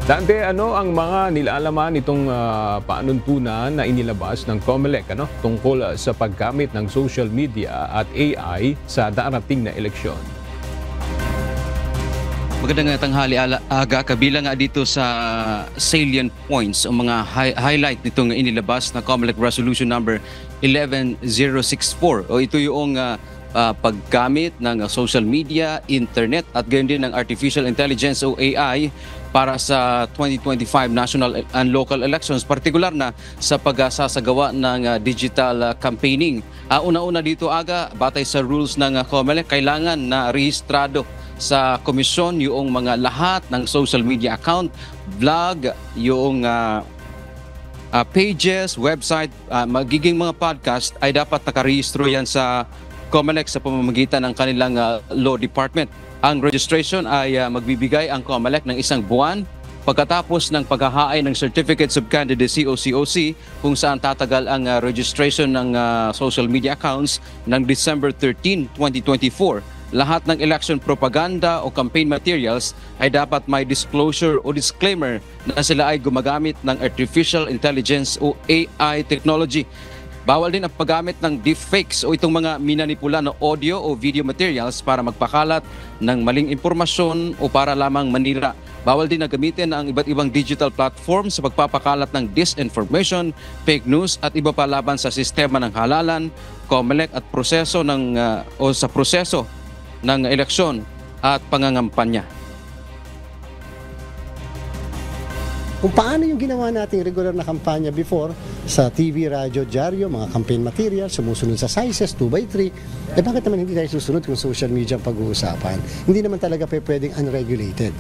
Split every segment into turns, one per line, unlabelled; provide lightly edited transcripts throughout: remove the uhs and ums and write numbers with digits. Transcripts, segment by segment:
Dante, ano ang mga nilalaman itong paanuntunan na inilabas ng COMELEC tungkol sa paggamit ng social media at AI sa darating na eleksyon?
Magandang tanghali aga, kabilang nga dito sa salient points o mga highlight nitong inilabas na COMELEC Resolution number 11064. O ito yung paggamit ng social media, internet at gayon din ng artificial intelligence o AI para sa 2025 national and local elections, partikular na sa pagsasagawa ng digital campaigning. Una-una dito aga, batay sa rules ng COMELEC, kailangan na rehistrado sa komisyon yung mga lahat ng social media account, vlog, yung pages, website, magiging mga podcast ay dapat nakarehistro yan sa COMELEC sa pamamagitan ng kanilang law department. Ang registration ay magbibigay ang COMELEC ng 1 buwan pagkatapos ng paghahain ng Certificates of Candidacy o COC, kung saan tatagal ang registration ng social media accounts ng December 13, 2024. Lahat ng election propaganda o campaign materials ay dapat may disclosure o disclaimer na sila ay gumagamit ng artificial intelligence o AI technology. Bawal din ang paggamit ng deepfakes o itong mga minanipula na audio o video materials para magpakalat ng maling impormasyon o para lamang manira. Bawal din na gamitin ang iba't ibang digital platform sa pagpapakalat ng disinformation, fake news at iba pa laban sa sistema ng halalan, COMELEC at proseso sa proseso ng eleksyon at pangangampanya.
Kung paano yung ginawa nating regular na kampanya before sa TV, radyo, dyaryo, mga campaign material, sumusunod sa sizes, 2x3, bakit naman hindi tayo susunod kung social media ang pag-uusapan? Hindi naman talaga pwedeng unregulated.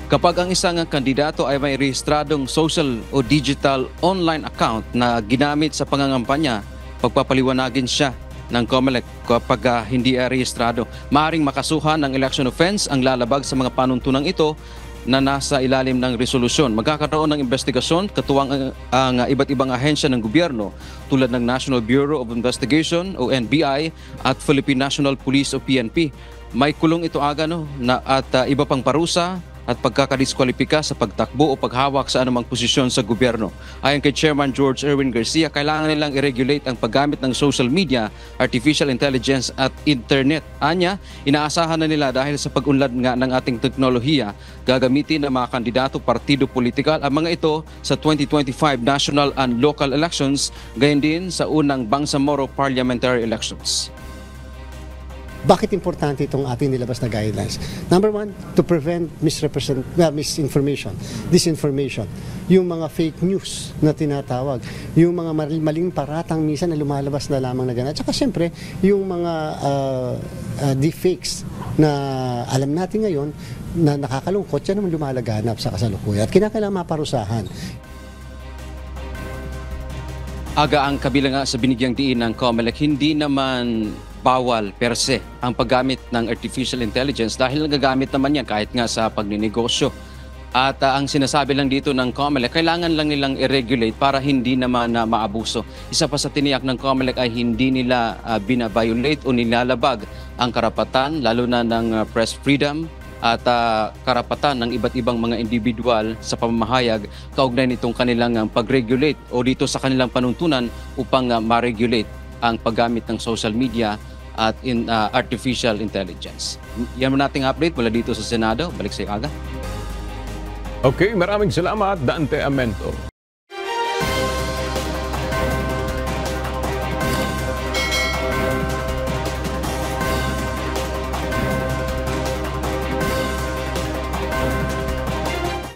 Kapag ang isang kandidato ay may rehistradong social o digital online account na ginamit sa pangangampanya, pagpapaliwanagin siya ng COMELEC kapag hindi rehistrado. Maaaring makasuhan ng election offense ang lalabag sa mga panuntunang ito na nasa ilalim ng resolusyon. Magkakaroon ng investigasyon katuwang ang iba't ibang ahensya ng gobyerno tulad ng National Bureau of Investigation o NBI at Philippine National Police o PNP. May kulong ito aga at iba pang parusa at pagkakadiskwalipika sa pagtakbo o paghawak sa anumang posisyon sa gobyerno. Ayon kay Chairman George Erwin Garcia, kailangan nilang i-regulate ang paggamit ng social media, artificial intelligence at internet. Anya, inaasahan na nila dahil sa pag-unlad nga ng ating teknolohiya, gagamitin ng mga kandidato, partido politikal ang mga ito sa 2025 national and local elections, gayon din sa unang Bangsamoro parliamentary elections.
Bakit importante itong ating nilabas na guidelines? Number one, to prevent misinformation, disinformation, yung mga fake news na tinatawag, yung mga maling paratang minsan na lumalabas na lamang na ganun. At saka siyempre, yung mga deepfakes na alam natin ngayon na nakakalungkot, yan naman lumalaganap sa kasalukuyan at kinakailangan maparusahan.
Aga ang kabilang sa binigyang diin ng COMELEC, hindi naman bawal per se ang paggamit ng artificial intelligence dahil nagagamit naman yan kahit nga sa pagninegosyo. At ang sinasabi lang dito ng COMELEC, kailangan lang nilang i-regulate para hindi naman maabuso. Isa pa sa tiniyak ng COMELEC ay hindi nila binabiolate o nilalabag ang karapatan, lalo na ng press freedom at karapatan ng iba't ibang mga individual sa pamamahayag kaugnay nitong kanilang pag-regulate o dito sa kanilang panuntunan upang ma-regulate ang paggamit ng social media at artificial intelligence. Yan mo nating update mula dito sa Senado. Balik sa iyo aga.
Okay, maraming salamat, Dante Amento.